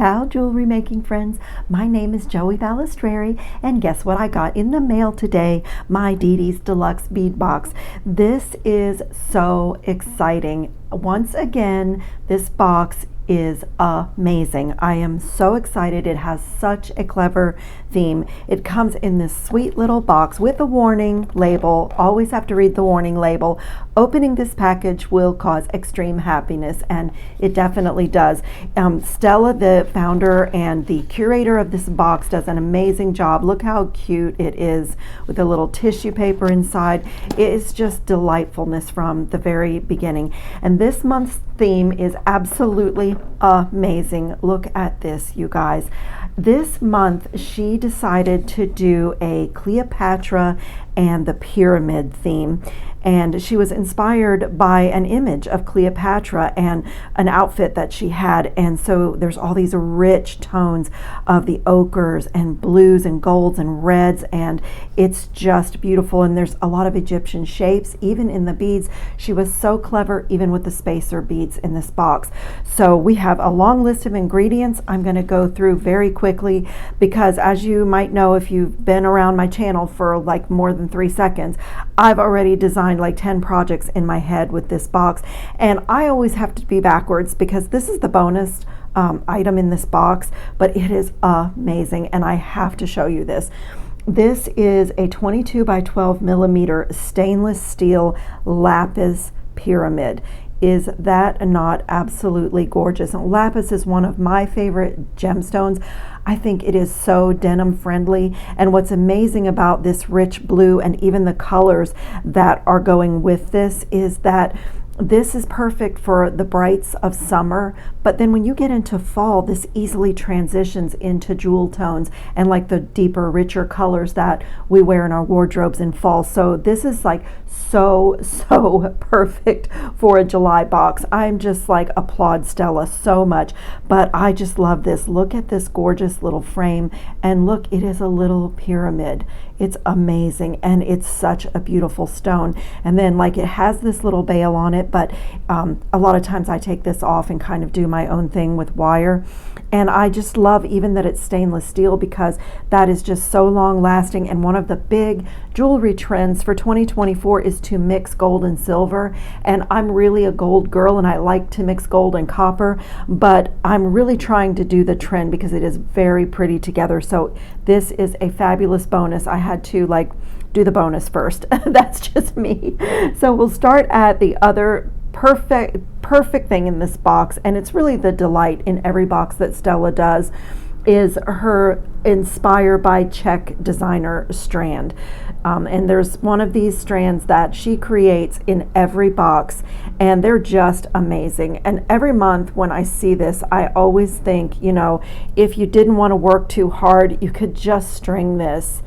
Ciao, jewelry making friends. My name is Joey Balestrieri, and guess what I got in the mail today? My Didi's Deluxe bead box. This is so exciting. Once again, this box is amazing. I am so excited. It has such a clever theme. It comes in this sweet little box with a warning label. Always have to read the warning label. Opening this package will cause extreme happiness, and it definitely does. Stella, the founder and the curator of this box, does an amazing job. Look how cute it is with a little tissue paper inside. It is just delightfulness from the very beginning. And this month's theme is absolutely amazing. Look at this, you guys. This month she decided to do a Cleopatra and the pyramid theme, and she was inspired by an image of Cleopatra and an outfit that she had, and so there's all these rich tones of the ochres and blues and golds and reds, and it's just beautiful. And there's a lot of Egyptian shapes even in the beads. She was so clever even with the spacer beads in this box. So we have a long list of ingredients I'm going to go through very quickly, because as you might know if you've been around my channel for like more than 3 seconds, I've already designed like 10 projects in my head with this box, and I always have to be backwards because this is the bonus item in this box, but it is amazing and I have to show you this. This is a 22 by 12 millimeter stainless steel lapis pyramid. Is that not absolutely gorgeous? And lapis is one of my favorite gemstones. I think it is so denim friendly, and what's amazing about this rich blue and even the colors that are going with this is that this is perfect for the brights of summer, but then when you get into fall, this easily transitions into jewel tones and like the deeper, richer colors that we wear in our wardrobes in fall. So this is like so perfect for a July box. I'm just like applaud Stella so much, but I just love this. Look at this gorgeous little frame, and look, it is a little pyramid. It's amazing, and it's such a beautiful stone. And then like it has this little bail on it, but a lot of times I take this off and kind of do my own thing with wire. And I just love even that it's stainless steel, because that is just so long lasting. And one of the big jewelry trends for 2024 is to mix gold and silver. And I'm really a gold girl and I like to mix gold and copper, but I'm really trying to do the trend because it is very pretty together. So this is a fabulous bonus. I had to like do the bonus first. That's just me. So we'll start at the other perfect thing in this box, and it's really the delight in every box that Stella does, is her Inspire by Czech designer strand. And there's one of these strands that she creates in every box, and they're just amazing. And every month when I see this, I always think, you know, if you didn't want to work too hard, you could just string this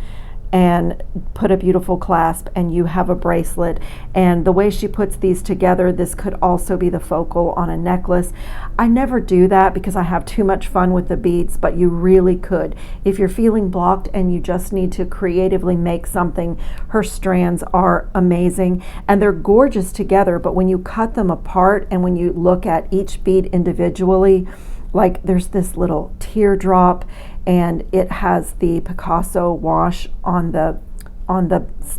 and put a beautiful clasp and you have a bracelet. And the way she puts these together, this could also be the focal on a necklace. I never do that because I have too much fun with the beads, but you really could. If you're feeling blocked and you just need to creatively make something, her strands are amazing and they're gorgeous together, but when you cut them apart and when you look at each bead individually, like there's this little teardrop, and it has the Picasso wash on the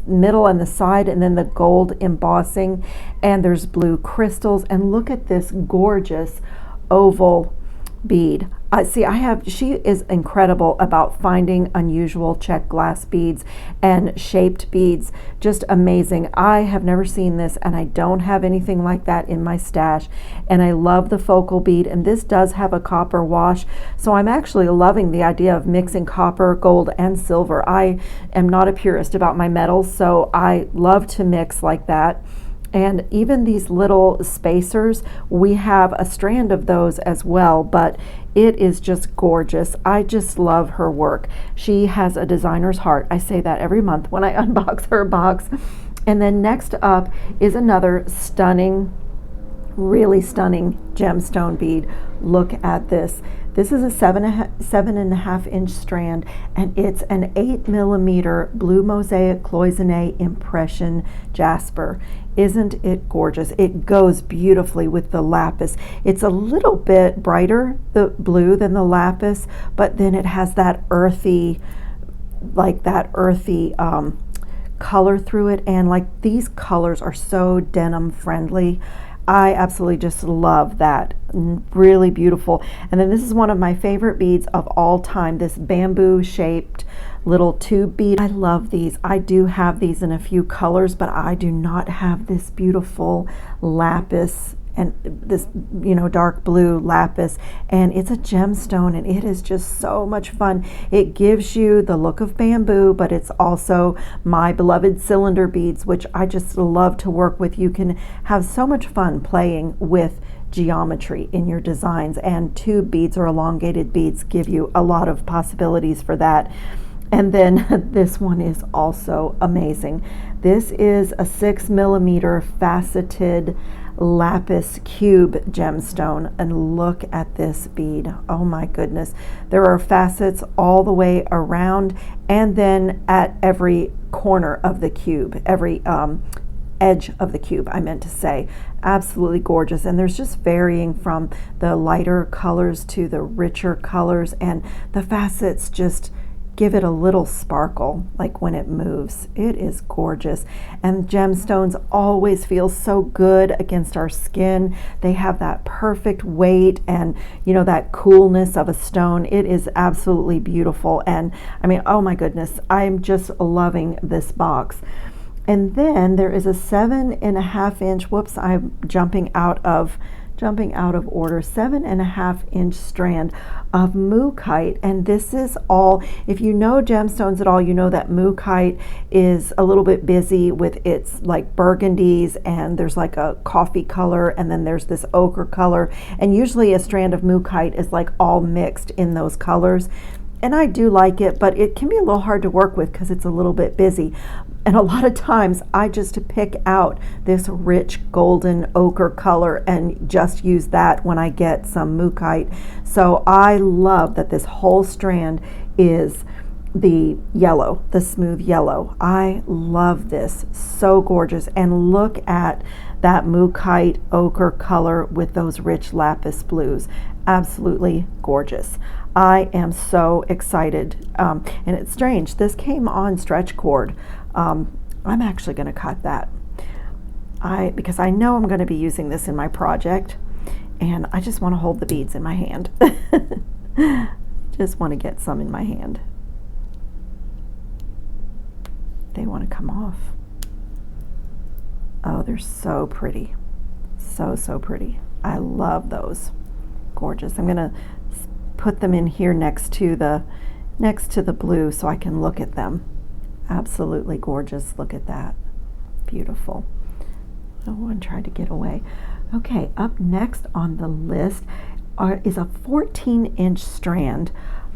middle and the side, and then the gold embossing, and there's blue crystals. And look at this gorgeous oval bead. She is incredible about finding unusual Czech glass beads and shaped beads. Just amazing. I have never seen this, and I don't have anything like that in my stash. And I love the focal bead, and this does have a copper wash. So I'm actually loving the idea of mixing copper, gold, and silver. I am not a purist about my metals, so I love to mix like that. And even these little spacers, we have a strand of those as well, but it is just gorgeous. I just love her work. She has a designer's heart. I say that every month when I unbox her box. And then next up is another stunning Really stunning gemstone bead. Look at this. This is a 7.5 inch strand, and it's an 8mm blue mosaic cloisonne impression jasper. Isn't it gorgeous? It goes beautifully with the lapis. It's a little bit brighter, the blue, than the lapis, but then it has that earthy, color through it, and like these colors are so denim friendly. I absolutely just love that. Really beautiful. And then this is one of my favorite beads of all time, this bamboo shaped little tube bead. I love these. I do have these in a few colors, but I do not have this beautiful lapis and this, dark blue lapis, and it's a gemstone, and it is just so much fun. It gives you the look of bamboo, but it's also my beloved cylinder beads, which I just love to work with. You can have so much fun playing with geometry in your designs, and tube beads or elongated beads give you a lot of possibilities for that. And then this one is also amazing. This is a 6mm faceted lapis cube gemstone, and look at this bead. Oh my goodness, there are facets all the way around, and then at every corner of the cube, every edge of the cube, I meant to say. Absolutely gorgeous. And there's just varying from the lighter colors to the richer colors, and the facets just give it a little sparkle, like when it moves. It is gorgeous. And gemstones always feel so good against our skin. They have that perfect weight and, that coolness of a stone. It is absolutely beautiful. And I mean, oh my goodness, I'm just loving this box. And then there is a 7.5 inch, whoops, I'm jumping out of order, 7.5 inch strand of Mookaite. And this is all, if you know gemstones at all, you know that Mookaite is a little bit busy with its like burgundies, and there's like a coffee color, and then there's this ochre color, and usually a strand of Mookaite is like all mixed in those colors. And I do like it, but it can be a little hard to work with because it's a little bit busy. And a lot of times I just pick out this rich golden ochre color and just use that when I get some Mookaite. So I love that this whole strand is the yellow, the smooth yellow. I love this. So gorgeous. And look at that Mookaite ochre color with those rich lapis blues. Absolutely gorgeous. I am so excited. And it's strange, this came on stretch cord. I'm actually going to cut that because I know I'm going to be using this in my project, and I just want to hold the beads in my hand. Just want to get some in my hand. They want to come off. Oh, they're so pretty. So pretty. I love those. Gorgeous. I'm going to put them in here next to the blue so I can look at them. Absolutely gorgeous. Look at that. Beautiful. Oh, one tried to get away. Okay, up next on the list is a 14 inch strand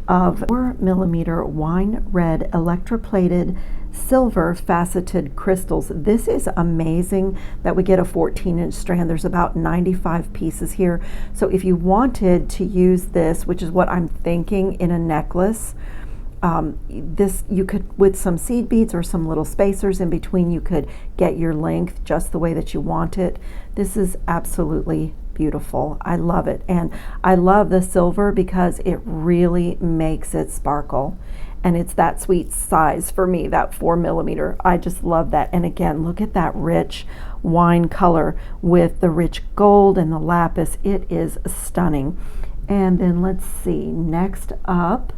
of 4mm wine red electroplated silver faceted crystals. This is amazing that we get a 14 inch strand. There's about 95 pieces here. So if you wanted to use this, which is what I'm thinking, in a necklace, this you could, with some seed beads or some little spacers in between, you could get your length just the way that you want it. This is absolutely beautiful. I love it. And I love the silver because it really makes it sparkle. And it's that sweet size for me, that 4mm. I just love that. And again, look at that rich wine color with the rich gold and the lapis. It is stunning. And then let's see, next up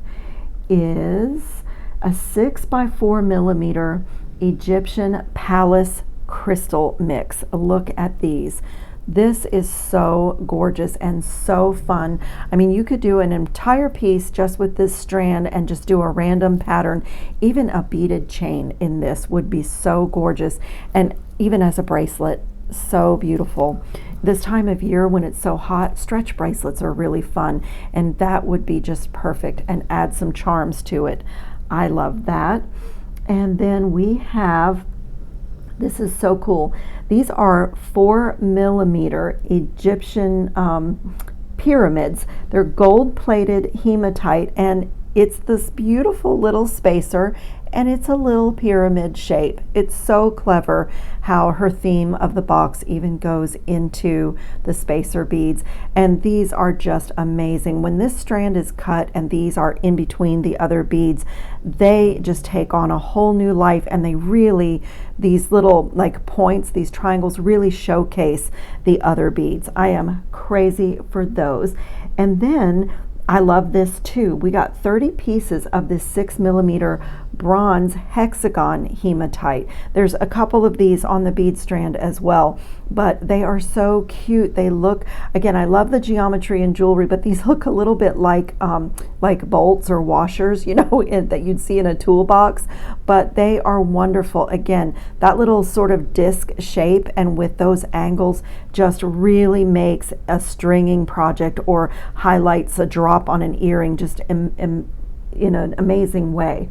is a 6x4mm Egyptian palace crystal mix. Look at these. This is so gorgeous and so fun. I mean, you could do an entire piece just with this strand and just do a random pattern. Even a beaded chain in this would be so gorgeous, and even as a bracelet, so beautiful. This time of year when it's so hot, stretch bracelets are really fun, and that would be just perfect and add some charms to it. I love that. And then we have This is so cool. These are 4mm Egyptian pyramids. They're gold-plated hematite, and it's this beautiful little spacer, and it's a little pyramid shape. It's so clever how her theme of the box even goes into the spacer beads, and these are just amazing. When this strand is cut and these are in between the other beads, they just take on a whole new life, and they really, these little like points, these triangles really showcase the other beads. I am crazy for those. And then I love this too. We got 30 pieces of this 6mm bronze hexagon hematite. There's a couple of these on the bead strand as well, but they are so cute. They look, again, I love the geometry in jewelry, but these look a little bit like bolts or washers, you know, that you'd see in a toolbox, but they are wonderful. Again, that little sort of disc shape and with those angles just really makes a stringing project or highlights a drop on an earring just in an amazing way.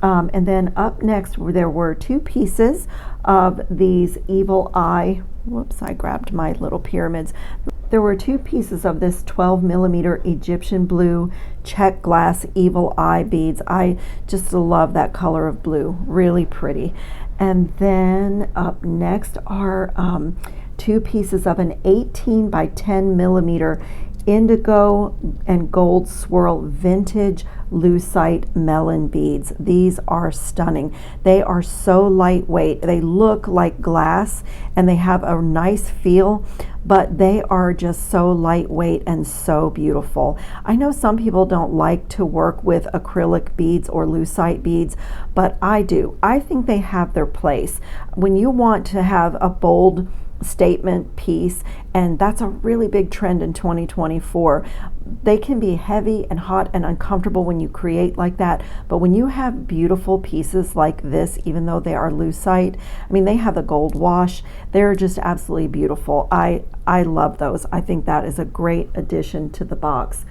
And then up next, there were 2 pieces of these evil eye. Whoops, I grabbed my little pyramids. There were 2 pieces of this 12mm Egyptian blue check glass evil eye beads. I just love that color of blue, really pretty. And then up next are 2 pieces of an 18 by 10mm indigo and gold swirl vintage lucite melon beads. These are stunning. They are so lightweight. They look like glass and they have a nice feel, but they are just so lightweight and so beautiful. I know some people don't like to work with acrylic beads or lucite beads, but I do. I think they have their place. When you want to have a bold statement piece, and that's a really big trend in 2024. They can be heavy and hot and uncomfortable when you create like that, but when you have beautiful pieces like this, even though they are lucite, I mean, they have a gold wash, they're just absolutely beautiful. I love those. I think that is a great addition to the box.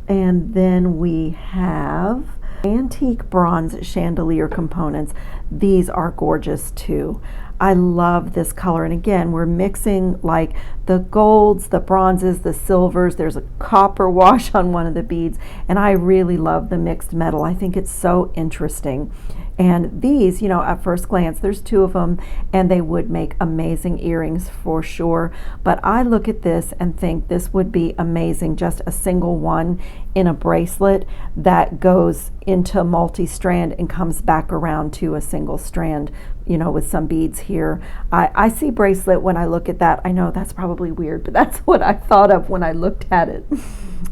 And then we have antique bronze chandelier components. These are gorgeous too. I love this color, and again, we're mixing like the golds, the bronzes, the silvers. There's a copper wash on one of the beads, and I really love the mixed metal. I think it's so interesting. And these, you know, at first glance, there's 2 of them, and they would make amazing earrings for sure. But I look at this and think this would be amazing, just a single one in a bracelet that goes into multi-strand and comes back around to a single strand, you know, with some beads here. I see bracelet when I look at that. I know that's probably weird, but that's what I thought of when I looked at it.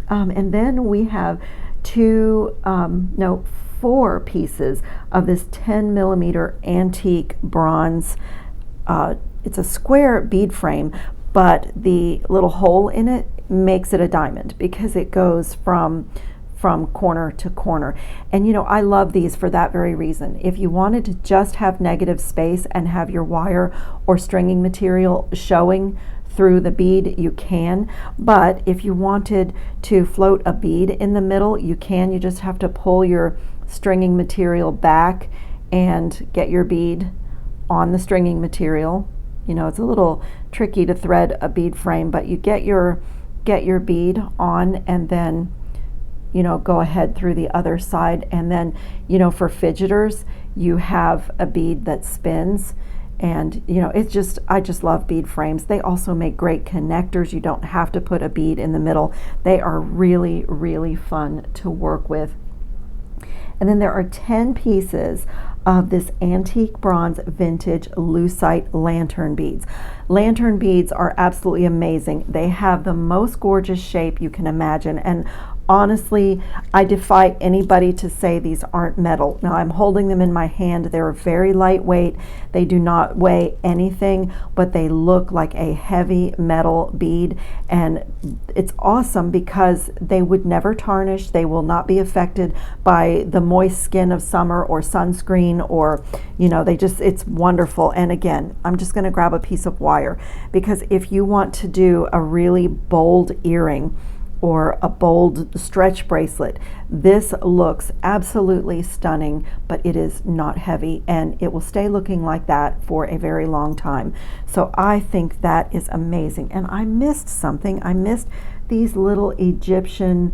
And then we have 4 pieces of this 10mm antique bronze. It's a square bead frame, but the little hole in it makes it a diamond because it goes from corner to corner. And you know, I love these for that very reason. If you wanted to just have negative space and have your wire or stringing material showing through the bead, you can. But if you wanted to float a bead in the middle, you can. You just have to pull your stringing material back and get your bead on the stringing material. You know, it's a little tricky to thread a bead frame, but you get your bead on, and then, you know, go ahead through the other side. And then, you know, for fidgeters, you have a bead that spins. And you know, it's just, I just love bead frames. They also make great connectors. You don't have to put a bead in the middle. They are really, really fun to work with. And then there are 10 pieces of this antique bronze vintage lucite lantern beads. Lantern beads are absolutely amazing. They have the most gorgeous shape you can imagine, and honestly, I defy anybody to say these aren't metal. Now, I'm holding them in my hand. They're very lightweight. They do not weigh anything, but they look like a heavy metal bead. And it's awesome because they would never tarnish. They will not be affected by the moist skin of summer or sunscreen, or, you know, it's wonderful. And again, I'm just going to grab a piece of wire, because if you want to do a really bold earring, or a bold stretch bracelet. This looks absolutely stunning, but it is not heavy, and it will stay looking like that for a very long time. So I think that is amazing. And I missed something. I missed these little Egyptian,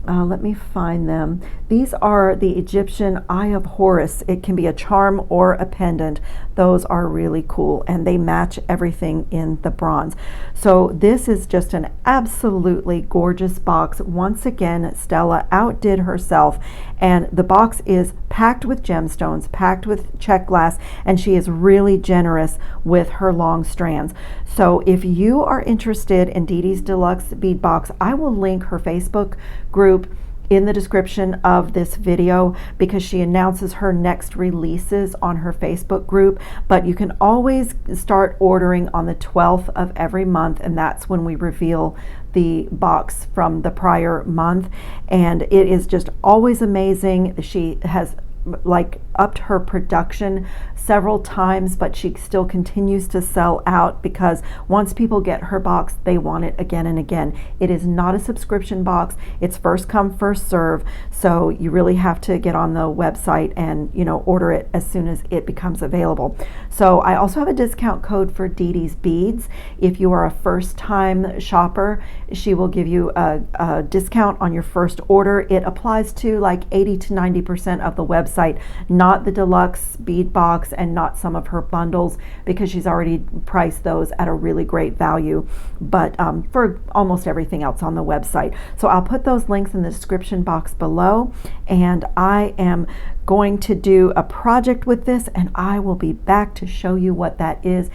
let me find them. These are the Egyptian Eye of Horus. It can be a charm or a pendant. Those are really cool, and they match everything in the bronze. So this is just an absolutely gorgeous box. Once again, Stella outdid herself, and the box is packed with gemstones, packed with check glass, and she is really generous with her long strands. So if you are interested in Didi's Deluxe Bead Box, I will link her Facebook group in the description of this video, because she announces her next releases on her Facebook group. But you can always start ordering on the 12th of every month, and that's when we reveal the box from the prior month. And it is just always amazing. She has like upped her production several times, but she still continues to sell out, because once people get her box, they want it again and again. It is not a subscription box. It's first come, first serve. So you really have to get on the website and, you know, order it as soon as it becomes available. So I also have a discount code for Didi's Beads. If you are a first time shopper, she will give you a discount on your first order. It applies to like 80 to 90% of the website, not the deluxe bead box and not some of her bundles, because she's already priced those at a really great value, but for almost everything else on the website. So I'll put those links in the description box below, and I am going to do a project with this, and I will be back to show you what that is.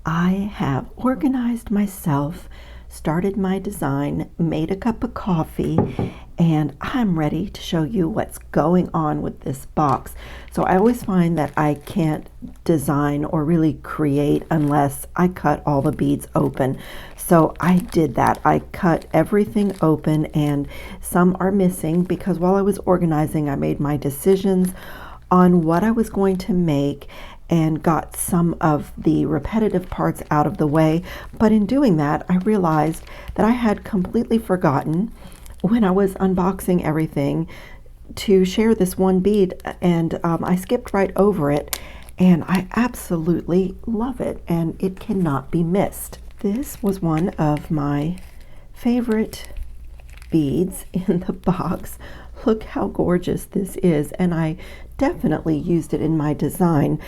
I have organized myself, started my design, made a cup of coffee, and I'm ready to show you what's going on with this box. So I always find that I can't design or really create unless I cut all the beads open. So I did that. I cut everything open, and some are missing because while I was organizing, I made my decisions on what I was going to make and got some of the repetitive parts out of the way. But in doing that, I realized that I had completely forgotten, when I was unboxing everything, to share this one bead, and I skipped right over it, and I absolutely love it, and it cannot be missed. This was one of my favorite beads in the box. Look how gorgeous this is, and I definitely used it in my design.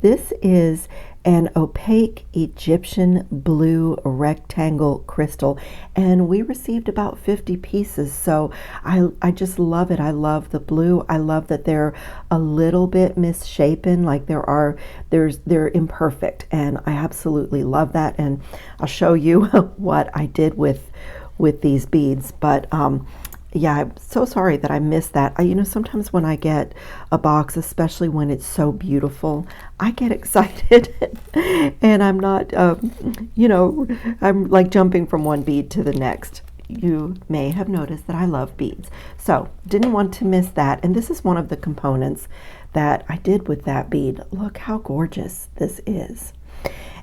This is an opaque Egyptian blue rectangle crystal, and we received about 50 pieces, so I just love it. I love the blue. I love that they're a little bit misshapen, like they're imperfect, and I absolutely love that, and I'll show you what I did with these beads. But yeah, I'm so sorry that I missed that. You know, sometimes when I get a box, especially when it's so beautiful, I get excited and I'm not, you know, I'm like jumping from one bead to the next. You may have noticed that I love beads. So didn't want to miss that. And this is one of the components that I did with that bead. Look how gorgeous this is.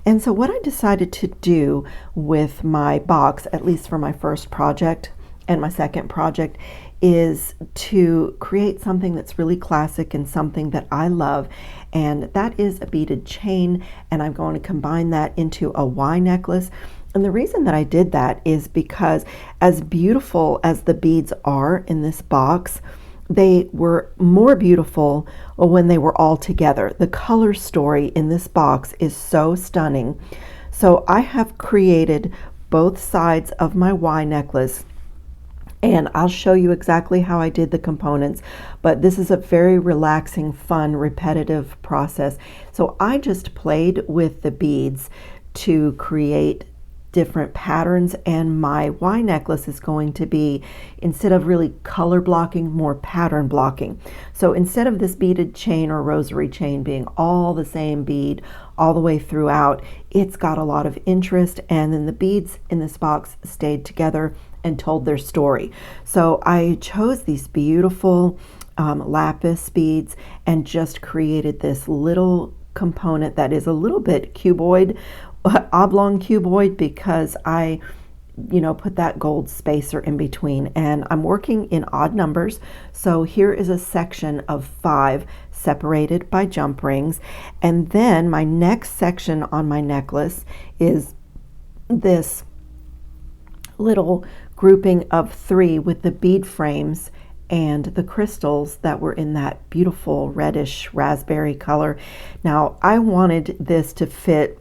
And so what I decided to do with my box, at least for my first project, and my second project, is to create something that's really classic and something that I love, and that is a beaded chain, and I'm going to combine that into a Y necklace. And the reason that I did that is because, as beautiful as the beads are in this box, they were more beautiful when they were all together. The color story in this box is so stunning. So I have created both sides of my Y necklace, and I'll show you exactly how I did the components, but this is a very relaxing, fun, repetitive process. So I just played with the beads to create different patterns, and my Y necklace is going to be, instead of really color blocking, more pattern blocking. So instead of this beaded chain or rosary chain being all the same bead all the way throughout, it's got a lot of interest, and then the beads in this box stayed together and told their story. So I chose these beautiful lapis beads and just created this little component that is a little bit cuboid, oblong cuboid, because I you know, put that gold spacer in between. And I'm working in odd numbers. So here is a section of 5 separated by jump rings. And then my next section on my necklace is this little grouping of 3 with the bead frames and the crystals that were in that beautiful reddish raspberry color. Now I wanted this to fit,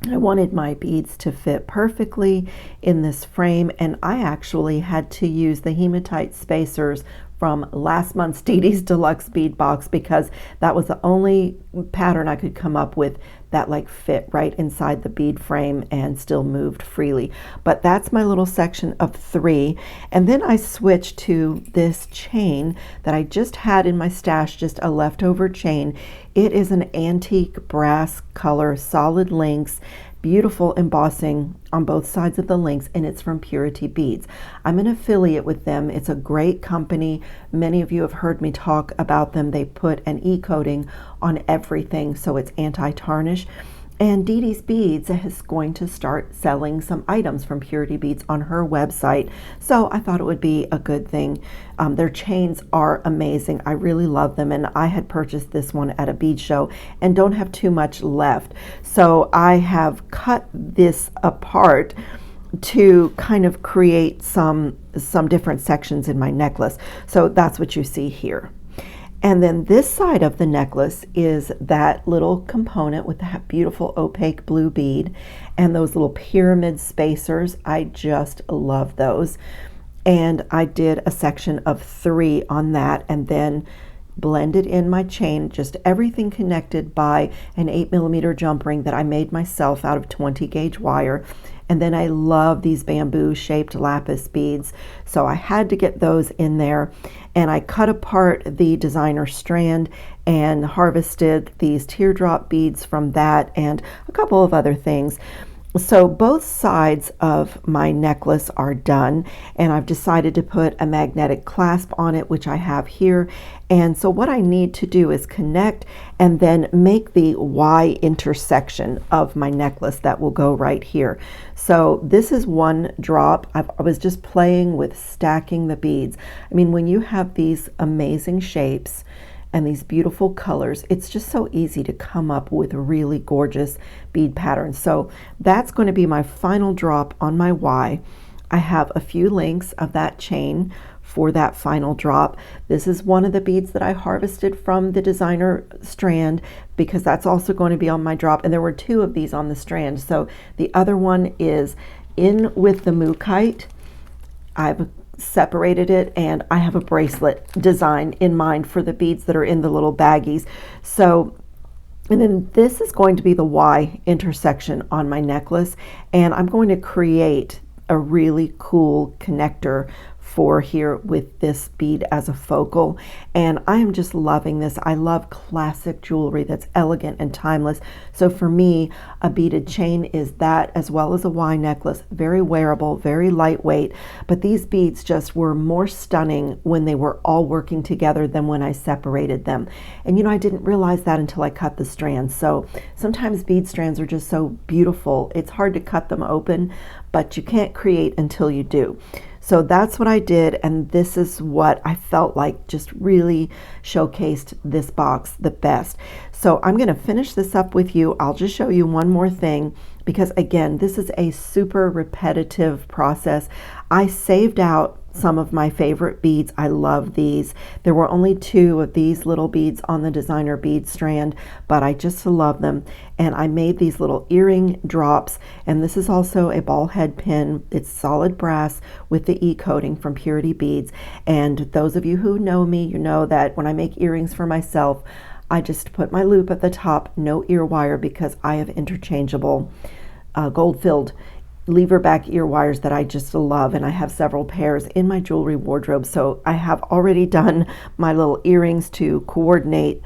I wanted my beads to fit perfectly in this frame, and I actually had to use the hematite spacers from last month's Didi's Deluxe bead box because that was the only pattern I could come up with that like fit right inside the bead frame and still moved freely. But that's my little section of 3. And then I switched to this chain that I just had in my stash, just a leftover chain. It is an antique brass color, solid links, beautiful embossing on both sides of the links, and it's from Purity Beads. I'm an affiliate with them. It's a great company. Many of you have heard me talk about them. They put an e-coating on everything, so it's anti-tarnish. And Didi's Beads is going to start selling some items from Purity Beads on her website. So I thought it would be a good thing. Their chains are amazing. I really love them. And I had purchased this one at a bead show and don't have too much left. So I have cut this apart to kind of create some different sections in my necklace. So that's what you see here. And then this side of the necklace is that little component with that beautiful opaque blue bead and those little pyramid spacers. I just love those. And I did a section of 3 on that and then blended in my chain, just everything connected by an 8mm jump ring that I made myself out of 20 gauge wire. And then I love these bamboo shaped lapis beads, so I had to get those in there. And I cut apart the designer strand and harvested these teardrop beads from that and a couple of other things. So both sides of my necklace are done, and I've decided to put a magnetic clasp on it, which I have here. And so what I need to do is connect and then make the Y intersection of my necklace that will go right here. So this is one drop. I was just playing with stacking the beads. I mean, when you have these amazing shapes and these beautiful colors, it's just so easy to come up with really gorgeous bead patterns. So that's going to be my final drop on my Y. I have a few links of that chain for that final drop. This is one of the beads that I harvested from the designer strand because that's also going to be on my drop, and there were 2 of these on the strand. So the other one is in with the Mookaite. I've separated it, and I have a bracelet design in mind for the beads that are in the little baggies. So, and then this is going to be the Y intersection on my necklace, and I'm going to create a really cool connector for here with this bead as a focal, and I am just loving this. I love classic jewelry that's elegant and timeless. So for me, a beaded chain is that, as well as a Y necklace. Very wearable, very lightweight, but these beads just were more stunning when they were all working together than when I separated them. And you know, I didn't realize that until I cut the strands. So sometimes bead strands are just so beautiful, it's hard to cut them open, but you can't create until you do. So that's what I did, and this is what I felt like just really showcased this box the best. So I'm going to finish this up with you. I'll just show you one more thing because, again, this is a super repetitive process. I saved out some of my favorite beads. I love these. There were only 2 of these little beads on the designer bead strand, but I just love them. And I made these little earring drops, and this is also a ball head pin. It's solid brass with the e-coating from Purity Beads. And those of you who know me, you know that when I make earrings for myself, I just put my loop at the top, no ear wire, because I have interchangeable gold-filled lever back ear wires that I just love, and I have several pairs in my jewelry wardrobe. So I have already done my little earrings to coordinate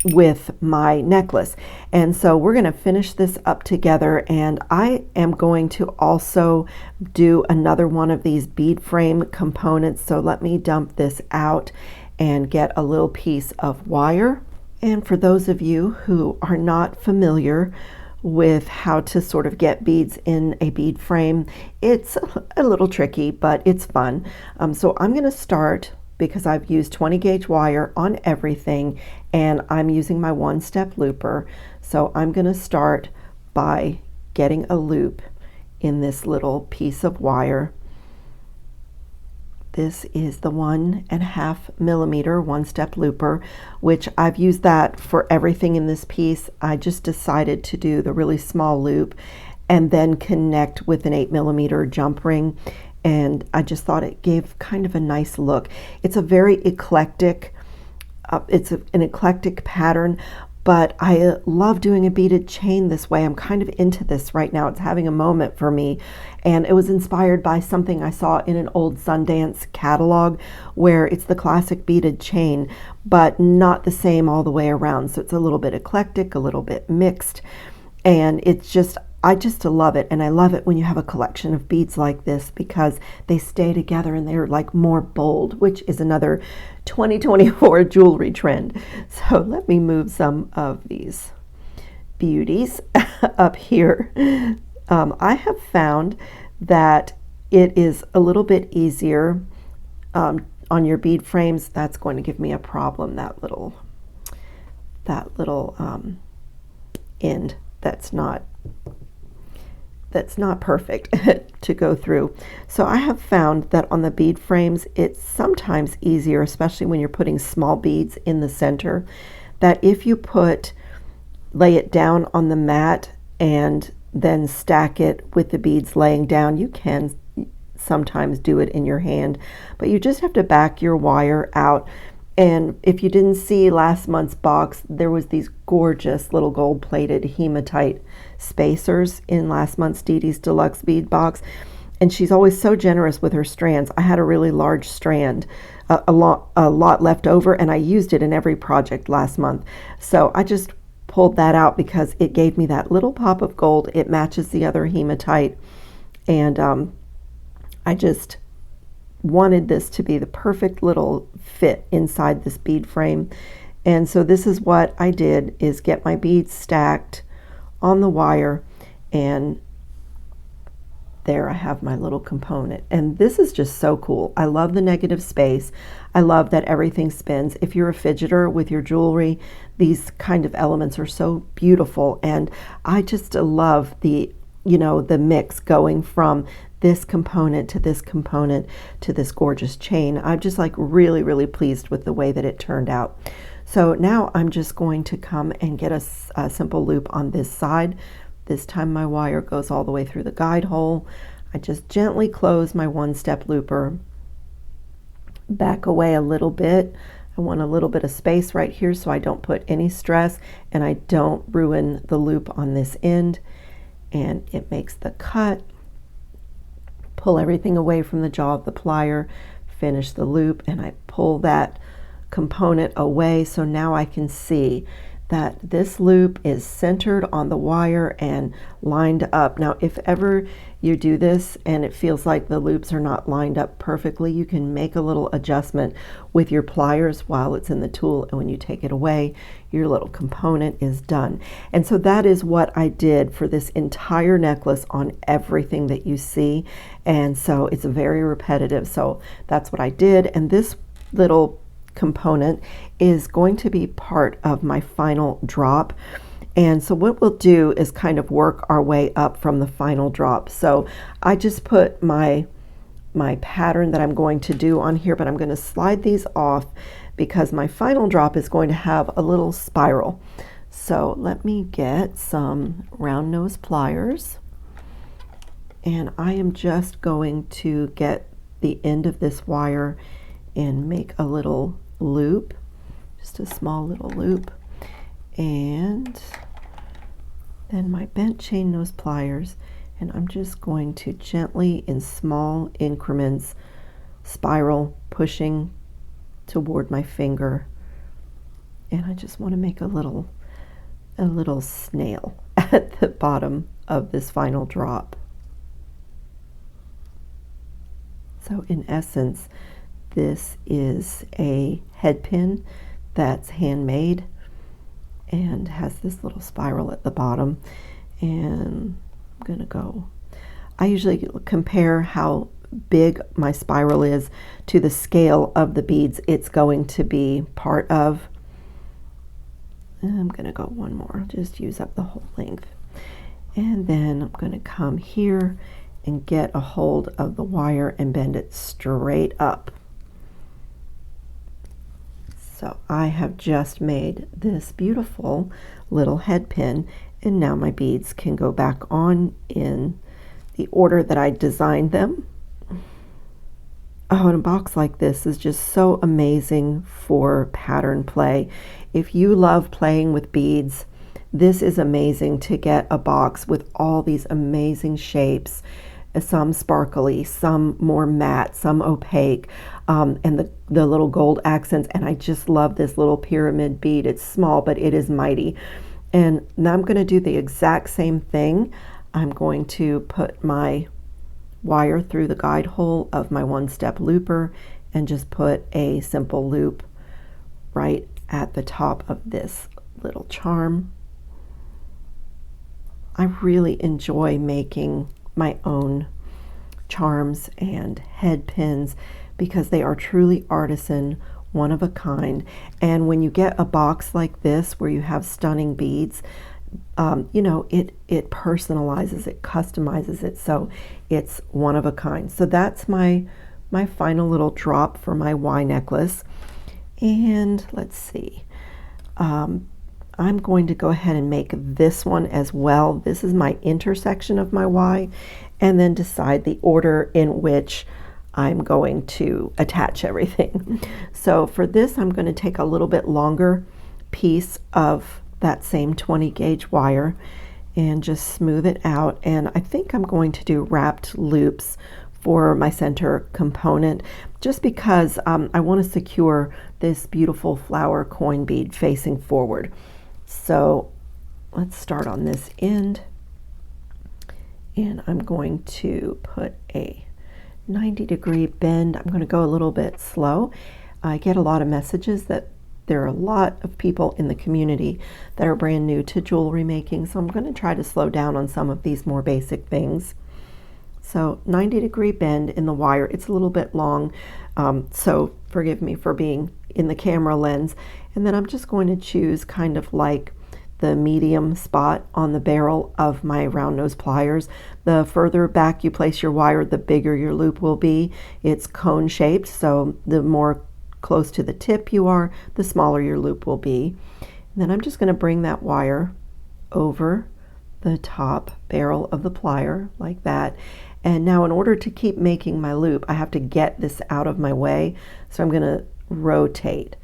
with my necklace, and so we're going to finish this up together. And I am going to also do another one of these bead frame components. So let me dump this out and get a little piece of wire. And for those of you who are not familiar with how to sort of get beads in a bead frame. It's a little tricky, but it's fun. So I'm going to start, because I've used 20 gauge wire on everything and I'm using my one-step looper. So I'm going to start by getting a loop in this little piece of wire. This is the 1.5 millimeter one-step looper, which I've used that for everything in this piece. I just decided to do the really small loop and then connect with an 8 millimeter jump ring, and I just thought it gave kind of a nice look. It's a very eclectic, an eclectic pattern, but I love doing a beaded chain this way. I'm kind of into this right now. It's having a moment for me. And it was inspired by something I saw in an old Sundance catalog where it's the classic beaded chain, but not the same all the way around. So it's a little bit eclectic, a little bit mixed. And it's just, I just love it. And I love it when you have a collection of beads like this because they stay together and they're like more bold, which is another 2024 jewelry trend. So let me move some of these beauties up here. I have found that it is a little bit easier on your bead frames. That's going to give me a problem, that little end that's not perfect to go through. So I have found that on the bead frames, it's sometimes easier, especially when you're putting small beads in the center, that if you lay it down on the mat and then stack it with the beads laying down. You can sometimes do it in your hand, but you just have to back your wire out. And if you didn't see last month's box, there was these gorgeous little gold-plated hematite spacers in last month's Didi's Deluxe bead box. And she's always so generous with her strands. I had a really large strand, a lot left over, and I used it in every project last month. So I just pulled that out because it gave me that little pop of gold. It matches the other hematite, and I just wanted this to be the perfect little fit inside this bead frame. And so this is what I did, is get my beads stacked on the wire, and there I have my little component. And this is just so cool. I love the negative space. I love that everything spins. If you're a fidgeter with your jewelry, these kind of elements are so beautiful. And I just love the mix going from this component to this component to this gorgeous chain. I'm just like really, really pleased with the way that it turned out. So now I'm just going to come and get a simple loop on this side. This time my wire goes all the way through the guide hole. I just gently close my one-step looper, back away a little bit. I want a little bit of space right here so I don't put any stress and I don't ruin the loop on this end. And it makes the cut. Pull everything away from the jaw of the plier, finish the loop, and I pull that component away. So now I can see that this loop is centered on the wire and lined up. Now, if ever you do this and it feels like the loops are not lined up perfectly, you can make a little adjustment with your pliers while it's in the tool, and when you take it away, your little component is done. And so that is what I did for this entire necklace on everything that you see. And so it's very repetitive. So that's what I did. And this little component is going to be part of my final drop. And so what we'll do is kind of work our way up from the final drop. So I just put my pattern that I'm going to do on here, but I'm going to slide these off because my final drop is going to have a little spiral. So let me get some round nose pliers, and I am just going to get the end of this wire and make a little loop, just a small little loop, and then my bent chain nose pliers, and I'm just going to gently, in small increments, spiral, pushing toward my finger, and I just want to make a little snail at the bottom of this final drop. So in essence, this is a head pin that's handmade and has this little spiral at the bottom. And I'm gonna go, I usually compare how big my spiral is to the scale of the beads it's going to be part of. And I'm gonna go one more, just use up the whole length. And then I'm gonna come here and get a hold of the wire and bend it straight up. So I have just made this beautiful little head pin, and now my beads can go back on in the order that I designed them. Oh, and a box like this is just so amazing for pattern play. If you love playing with beads, this is amazing to get a box with all these amazing shapes, some sparkly, some more matte, some opaque, and the little gold accents. And I just love this little pyramid bead. It's small, but it is mighty. And now I'm going to do the exact same thing. I'm going to put my wire through the guide hole of my one-step looper and just put a simple loop right at the top of this little charm. I really enjoy making my own charms and head pins because they are truly artisan, one of a kind. And when you get a box like this where you have stunning beads, you know, it personalizes it, customizes it, so it's one of a kind. So that's my final little drop for my Y necklace. And let's see, I'm going to go ahead and make this one as well. This is my intersection of my Y, and then decide the order in which I'm going to attach everything. So for this, I'm going to take a little bit longer piece of that same 20 gauge wire and just smooth it out. And I think I'm going to do wrapped loops for my center component, just because I want to secure this beautiful flower coin bead facing forward. So let's start on this end, and I'm going to put a 90-degree bend. I'm going to go a little bit slow. I get a lot of messages that there are a lot of people in the community that are brand new to jewelry making, so I'm going to try to slow down on some of these more basic things. So 90-degree bend in the wire. It's a little bit long, so forgive me for being in the camera lens. And then I'm just going to choose kind of like the medium spot on the barrel of my round nose pliers. The further back you place your wire, the bigger your loop will be. It's cone shaped, so the more close to the tip you are, the smaller your loop will be. And then I'm just going to bring that wire over the top barrel of the plier like that. And now in order to keep making my loop, I have to get this out of my way. So I'm going to rotate.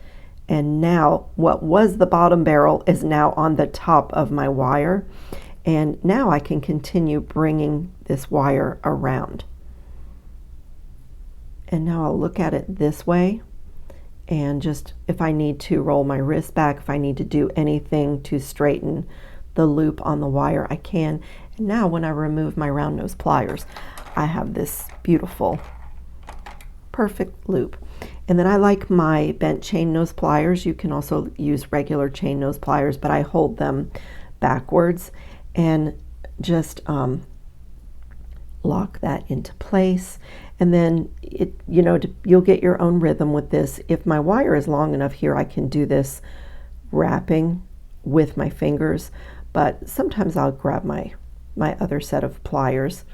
And now what was the bottom barrel is now on the top of my wire. And now I can continue bringing this wire around. And now I'll look at it this way. And just if I need to roll my wrist back, if I need to do anything to straighten the loop on the wire, I can. And now when I remove my round nose pliers, I have this beautiful, perfect loop. And then I like my bent chain nose pliers. You can also use regular chain nose pliers, but I hold them backwards and just lock that into place. And then you'll get your own rhythm with this. If my wire is long enough here, I can do this wrapping with my fingers, but sometimes I'll grab my other set of pliers.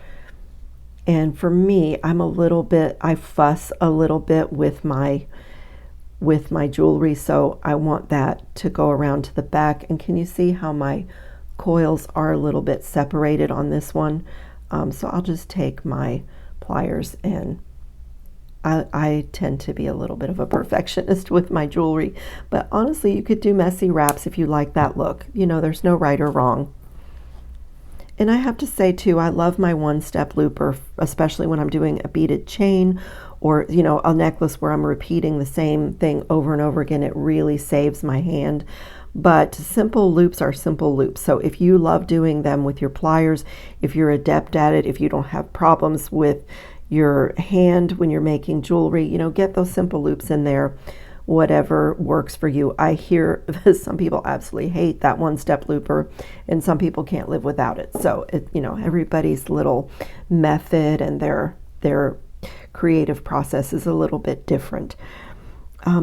And for me, I fuss a little bit with my jewelry, so I want that to go around to the back. And can you see how my coils are a little bit separated on this one? So I'll just take my pliers, and I tend to be a little bit of a perfectionist with my jewelry, but honestly, you could do messy wraps if you like that look. There's no right or wrong. And I have to say too, I love my one-step looper, especially when I'm doing a beaded chain or a necklace where I'm repeating the same thing over and over again. It really saves my hand. But simple loops are simple loops. So if you love doing them with your pliers, if you're adept at it, if you don't have problems with your hand when you're making jewelry, get those simple loops in there whatever works for you. I hear some people absolutely hate that one-step looper, and some people can't live without it. So everybody's little method and their creative process is a little bit different.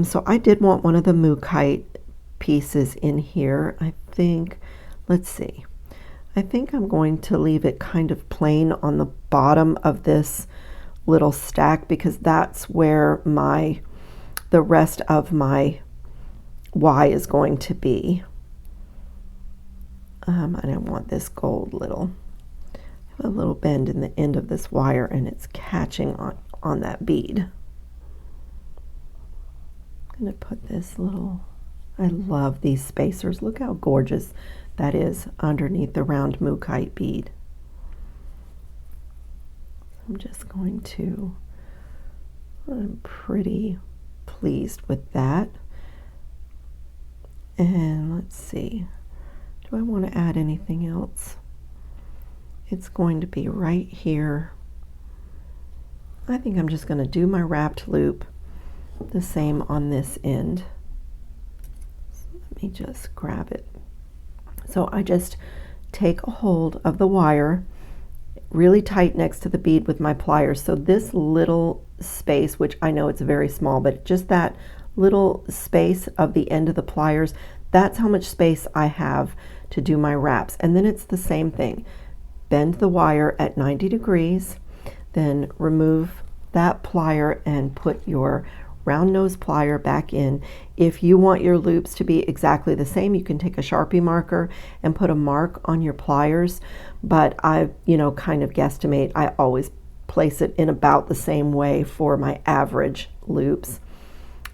So I did want one of the Mookaite pieces in here. I think, let's see, I think I'm going to leave it kind of plain on the bottom of this little stack, because that's where the rest of my Y is going to be. And I want this gold little, a little bend in the end of this wire, and it's catching on that bead. I'm going to put this little, I love these spacers. Look how gorgeous that is underneath the round Mookaite bead. I'm just going to, I'm pretty pleased with that. And let's see, do I want to add anything else? It's going to be right here. I think I'm just going to do my wrapped loop the same on this end. So let me just grab it. So I just take a hold of the wire really tight next to the bead with my pliers. So this little space, which I know it's very small, but just that little space of the end of the pliers, that's how much space I have to do my wraps. And then it's the same thing. Bend the wire at 90 degrees, then remove that plier and put your round nose plier back in. If you want your loops to be exactly the same, you can take a Sharpie marker and put a mark on your pliers, but I kind of guesstimate. I always place it in about the same way for my average loops.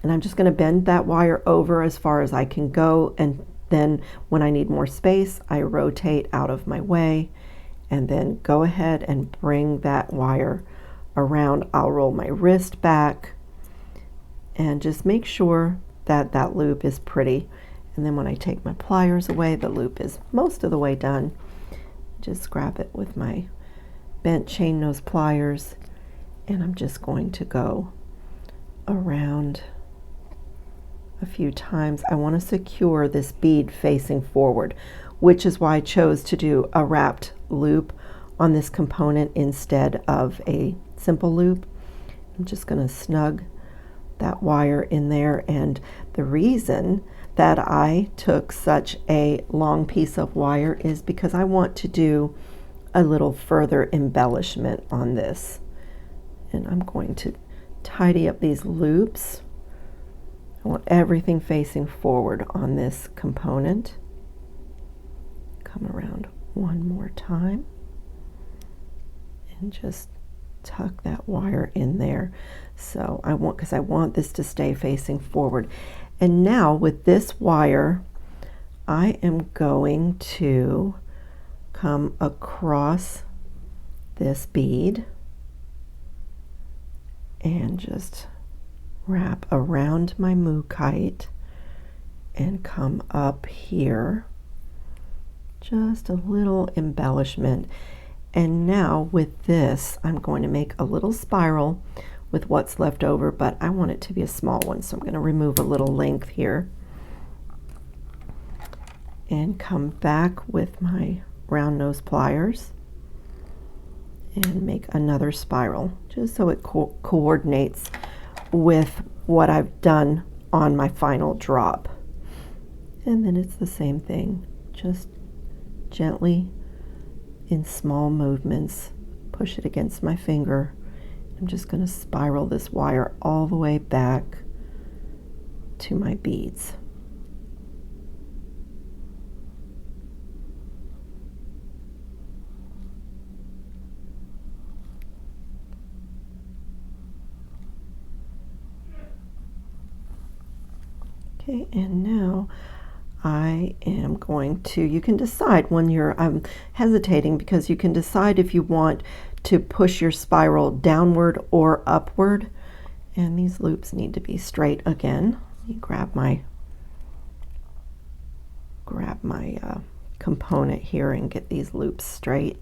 And I'm just going to bend that wire over as far as I can go, and then when I need more space, I rotate out of my way and then go ahead and bring that wire around. I'll roll my wrist back and just make sure that that loop is pretty. And then when I take my pliers away, the loop is most of the way done. Just grab it with my bent chain nose pliers, and I'm just going to go around a few times. I want to secure this bead facing forward, which is why I chose to do a wrapped loop on this component instead of a simple loop. I'm just going to snug that wire in there, and the reason that I took such a long piece of wire is because I want to do a little further embellishment on this, and I'm going to tidy up these loops. I want everything facing forward on this component. Come around one more time and just tuck that wire in there. So because I want this to stay facing forward. And now with this wire, I am going to come across this bead and just wrap around my Mookaite and come up here. Just a little embellishment. And now with this, I'm going to make a little spiral with what's left over, but I want it to be a small one, so I'm going to remove a little length here and come back with my round nose pliers and make another spiral, just so it coordinates with what I've done on my final drop. And then it's the same thing, just gently in small movements, push it against my finger. I'm just going to spiral this wire all the way back to my beads. Okay, and now I am going to, you can decide when you're hesitating, because you can decide if you want to push your spiral downward or upward. And these loops need to be straight again. Let me grab my component here and get these loops straight.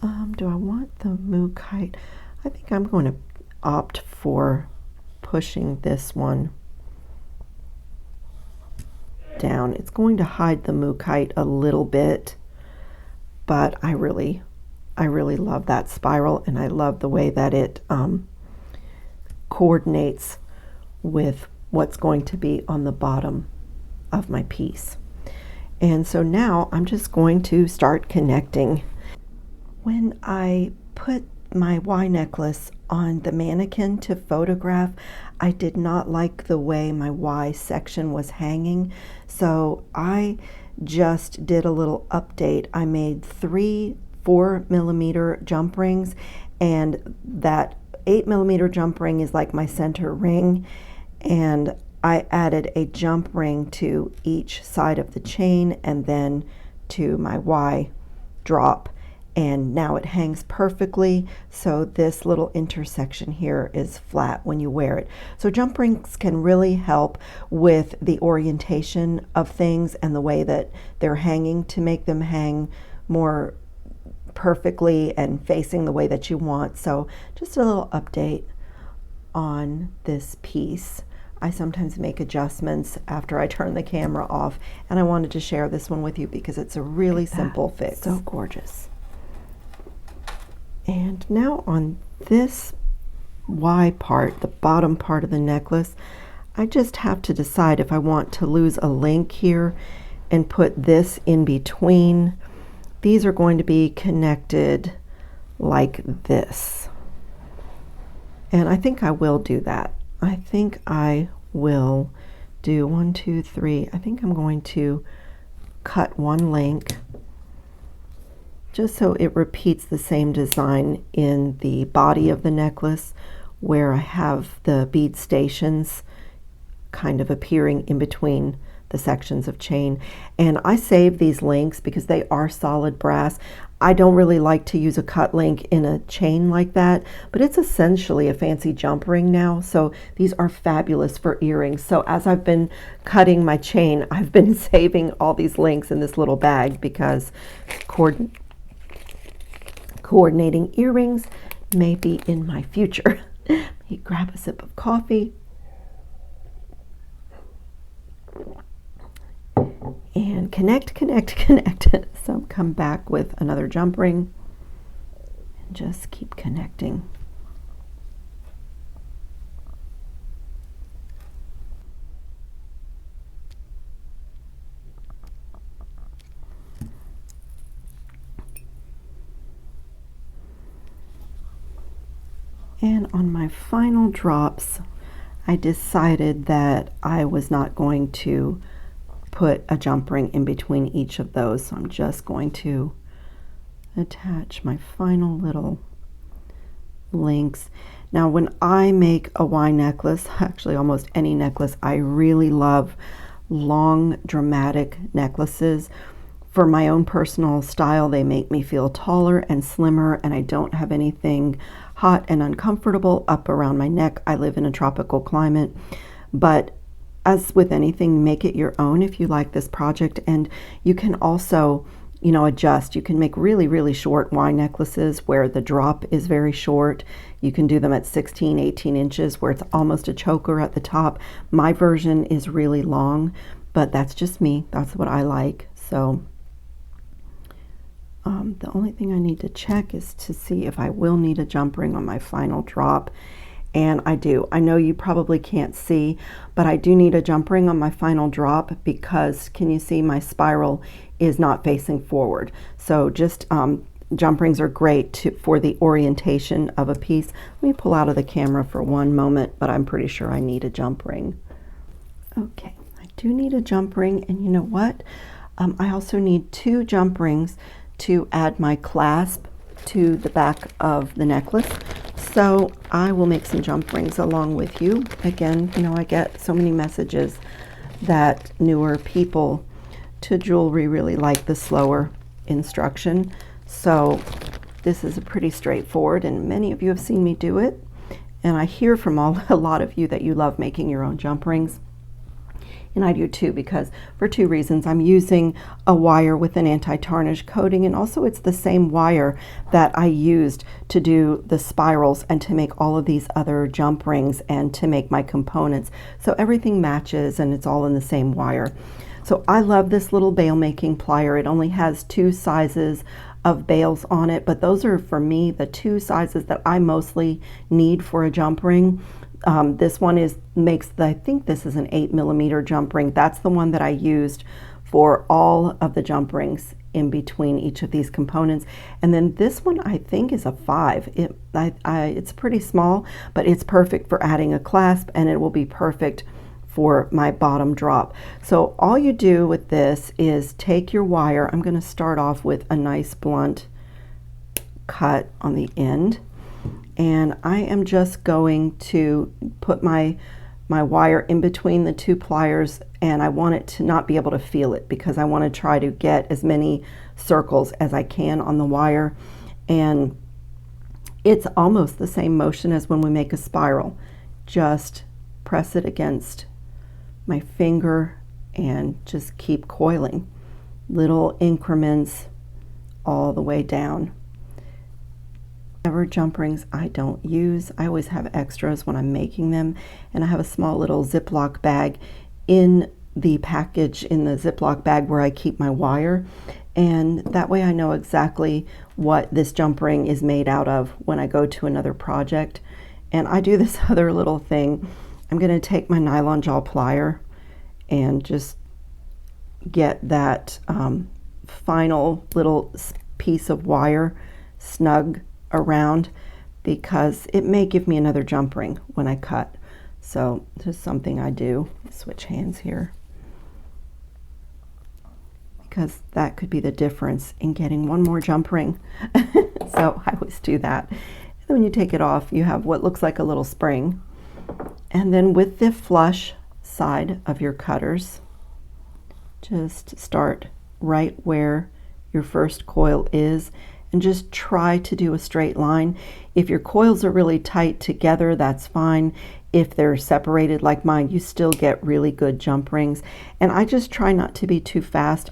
Do I want the Mookaite? I think I'm going to opt for pushing this one down. It's going to hide the Mookaite a little bit, but I really love that spiral, and I love the way that it coordinates with what's going to be on the bottom of my piece. And so now I'm just going to start connecting. When I put my Y necklace on the mannequin to photograph, I did not like the way my Y section was hanging, so I just did a little update. I made 3 4mm jump rings, and that 8mm jump ring is like my center ring, and I added a jump ring to each side of the chain and then to my Y drop, and now it hangs perfectly. So this little intersection here is flat when you wear it. So jump rings can really help with the orientation of things and the way that they're hanging, to make them hang more perfectly and facing the way that you want. So just a little update on this piece. I sometimes make adjustments after I turn the camera off, and I wanted to share this one with you because it's a really simple fix. So gorgeous. And now on this Y part, the bottom part of the necklace, I just have to decide if I want to lose a link here and put this in between. These are going to be connected like this. And I think I will do that. I think I will do 1, 2, 3. I think I'm going to cut one link just so it repeats the same design in the body of the necklace, where I have the bead stations kind of appearing in between the sections of chain. And I save these links because they are solid brass. I don't really like to use a cut link in a chain like that, but it's essentially a fancy jump ring now, so these are fabulous for earrings. So as I've been cutting my chain, I've been saving all these links in this little bag because coordinating earrings may be in my future. Let me grab a sip of coffee. And connect. So come back with another jump ring and just keep connecting. And on my final drops, I decided that I was not going to put a jump ring in between each of those, so I'm just going to attach my final little links. Now when I make a Y necklace, actually almost any necklace, I really love long dramatic necklaces. For my own personal style, they make me feel taller and slimmer, and I don't have anything hot and uncomfortable up around my neck. I live in a tropical climate, but as with anything, make it your own if you like this project. And you can also, you know, adjust. You can make really short Y necklaces where the drop is very short. You can do them at 16, 18 inches where it's almost a choker at the top. My version is really long, but that's just me. That's what I like. So the only thing I need to check is to see if I will need a jump ring on my final drop. And I do. I know you probably can't see, but I do need a jump ring on my final drop because, can you see, my spiral is not facing forward. So just jump rings are great for the orientation of a piece. Let me pull out of the camera for one moment, but I'm pretty sure I need a jump ring. Okay, I do need a jump ring, and you know what? I also need 2 jump rings to add my clasp to the back of the necklace. So I will make some jump rings along with you. Again, you know, I get so many messages that newer people to jewelry really like the slower instruction. So this is a pretty straightforward, and many of you have seen me do it. And I hear from a lot of you that you love making your own jump rings. And I do too, because for two reasons. I'm using a wire with an anti-tarnish coating, and also it's the same wire that I used to do the spirals and to make all of these other jump rings and to make my components. So everything matches and it's all in the same wire. So I love this little bail making plier. It only has 2 sizes of bails on it, but those are for me the 2 sizes that I mostly need for a jump ring. This one I think this is an 8mm jump ring. That's the one that I used for all of the jump rings in between each of these components. And then this one I think is a 5. It's pretty small, but it's perfect for adding a clasp, and it will be perfect for my bottom drop. So all you do with this is take your wire. I'm going to start off with a nice blunt cut on the end. And I am just going to put my wire in between the 2 pliers, and I want it to not be able to feel it, because I want to try to get as many circles as I can on the wire. And it's almost the same motion as when we make a spiral. Just press it against my finger and just keep coiling. Little increments all the way down. Whatever jump rings I don't use, I always have extras when I'm making them, and I have a small little Ziploc bag in the package, in the Ziploc bag where I keep my wire, and that way I know exactly what this jump ring is made out of when I go to another project. And I do this other little thing. I'm going to take my nylon jaw plier and just get that final little piece of wire snug around, because it may give me another jump ring when I cut. So this is something I do. Switch hands here, because that could be the difference in getting one more jump ring. So I always do that. And then when you take it off, you have what looks like a little spring. And then with the flush side of your cutters, just start right where your first coil is, and just try to do a straight line. If your coils are really tight together, that's fine. If they're separated like mine, you still get really good jump rings. And I just try not to be too fast.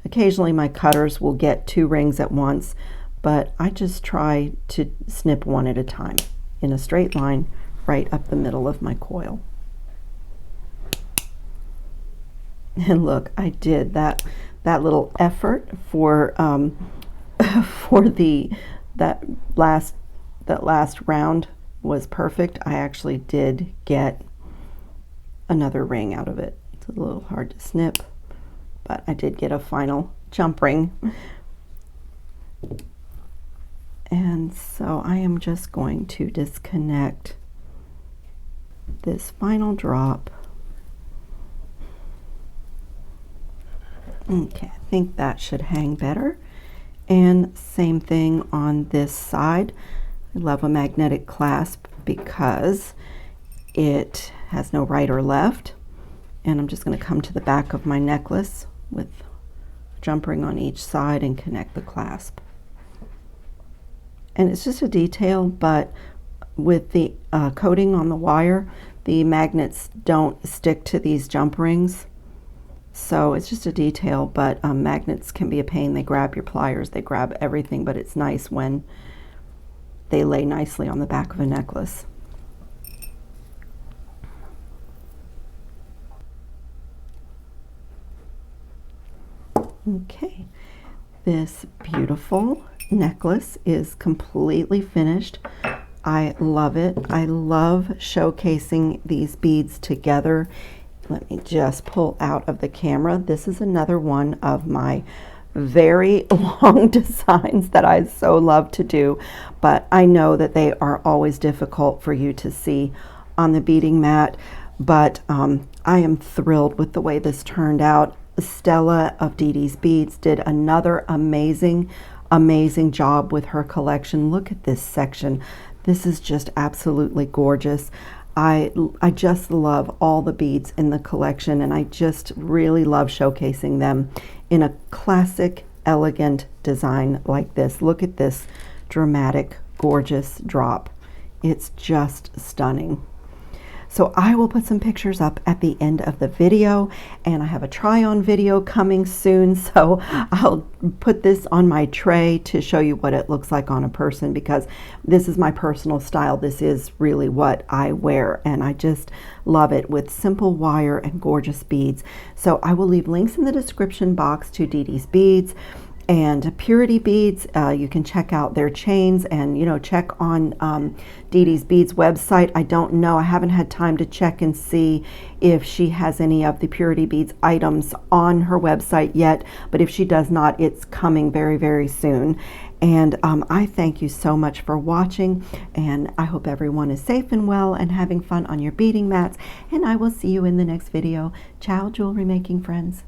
Occasionally my cutters will get 2 rings at once, but I just try to snip one at a time in a straight line right up the middle of my coil. And look, I did that little effort for that last round was perfect. I actually did get another ring out of it. It's a little hard to snip, but I did get a final jump ring. And so I am just going to disconnect this final drop. Okay, I think that should hang better. And same thing on this side. I love a magnetic clasp because it has no right or left. And I'm just going to come to the back of my necklace with a jump ring on each side and connect the clasp. And it's just a detail, but with the coating on the wire, the magnets don't stick to these jump rings. So it's just a detail, but magnets can be a pain. They grab your pliers, they grab everything, but it's nice when they lay nicely on the back of a necklace. Okay, this beautiful necklace is completely finished. I love it. I love showcasing these beads together. Let me just pull out of the camera. This is another one of my very long designs that I so love to do, but I know that they are always difficult for you to see on the beading mat, but I am thrilled with the way this turned out. Stella of didi'sbeads did another amazing job with her collection. Look at this section. This is just absolutely gorgeous. I just love all the beads in the collection, and I just really love showcasing them in a classic, elegant design like this. Look at this dramatic, gorgeous drop. It's just stunning. So I will put some pictures up at the end of the video, and I have a try-on video coming soon, so I'll put this on my tray to show you what it looks like on a person, because this is my personal style. This is really what I wear, and I just love it, with simple wire and gorgeous beads. So I will leave links in the description box to Didi's Beads and Purity Beads. You can check out their chains, and check on Didi's Beads website. I don't know, I haven't had time to check and see if she has any of the Purity Beads items on her website yet, but if she does not, it's coming very, very soon. And I thank you so much for watching, and I hope everyone is safe and well and having fun on your beading mats, and I will see you in the next video. Ciao, jewelry making friends.